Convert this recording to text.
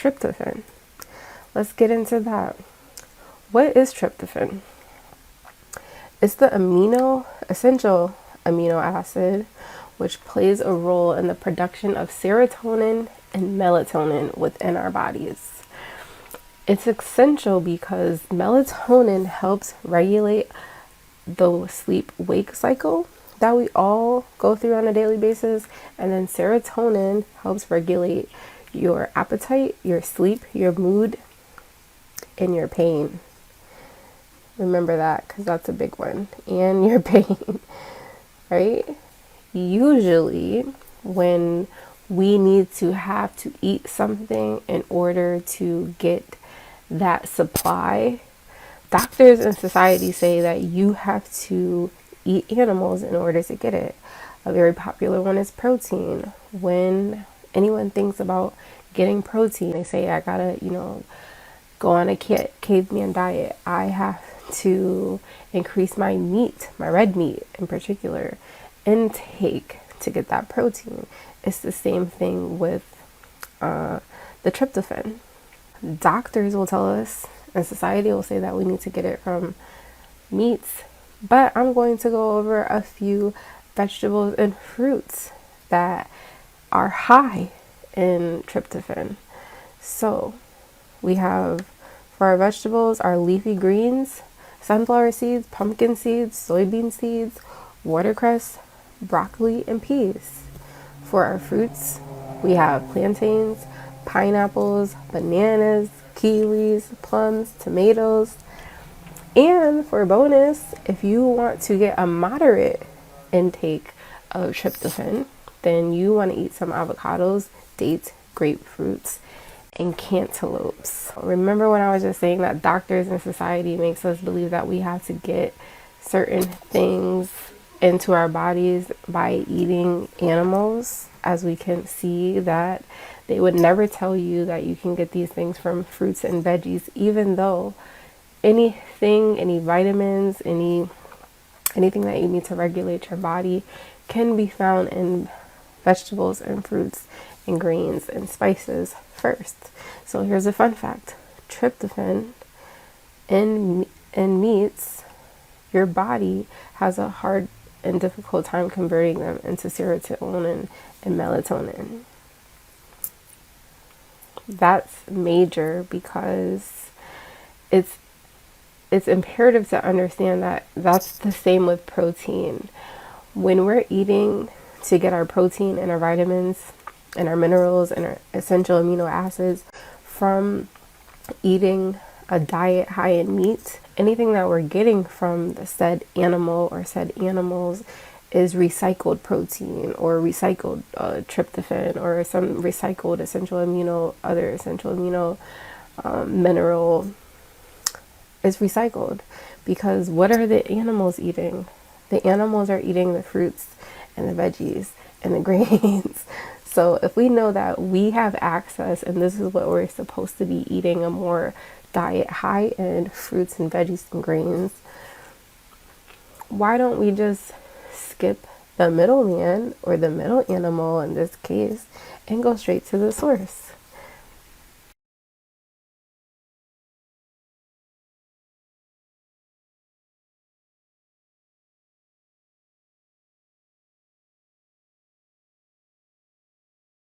tryptophan. Let's get into that. What is tryptophan? It's the essential amino acid which plays a role in the production of serotonin and melatonin within our bodies. It's essential because melatonin helps regulate the sleep-wake cycle that we all go through on a daily basis, and then serotonin helps regulate your appetite, your sleep, your mood, and your pain. Remember that, because that's a big one. And your pain, right? Usually when we need to have to eat something in order to get that supply, doctors and society say that you have to eat animals in order to get it. A very popular one is protein. When anyone thinks about getting protein, they say, I gotta, go on a caveman diet. I have to increase my meat, my red meat in particular, intake to get that protein. It's the same thing with the tryptophan. Doctors will tell us, and society will say that we need to get it from meats, but I'm going to go over a few vegetables and fruits that are high in tryptophan. So we have, for our vegetables, our leafy greens, sunflower seeds, pumpkin seeds, soybean seeds, watercress, broccoli, and peas. For our fruits, we have plantains, pineapples, bananas, kiwis, plums, tomatoes. And for bonus, if you want to get a moderate intake of tryptophan, then you want to eat some avocados, dates, grapefruits, and cantaloupes. Remember when I was just saying that doctors and society makes us believe that we have to get certain things into our bodies by eating animals, as we can see that they would never tell you that you can get these things from fruits and veggies, even though anything, any vitamins, anything that you need to regulate your body can be found in vegetables and fruits and grains and spices first. So here's a fun fact. Tryptophan in meats, your body has a hard and difficult time converting them into serotonin and melatonin. That's major because it's imperative to understand that that's the same with protein. When we're eating to get our protein and our vitamins and our minerals and our essential amino acids from eating a diet high in meat, anything that we're getting from the said animal or said animals is recycled protein or recycled tryptophan or some recycled other essential amino mineral is recycled. Because what are the animals eating? The animals are eating the fruits and the veggies and the grains. So if we know that we have access and this is what we're supposed to be eating, a more diet high in fruits and veggies and grains, why don't we just skip the middleman or the middle animal in this case and go straight to the source?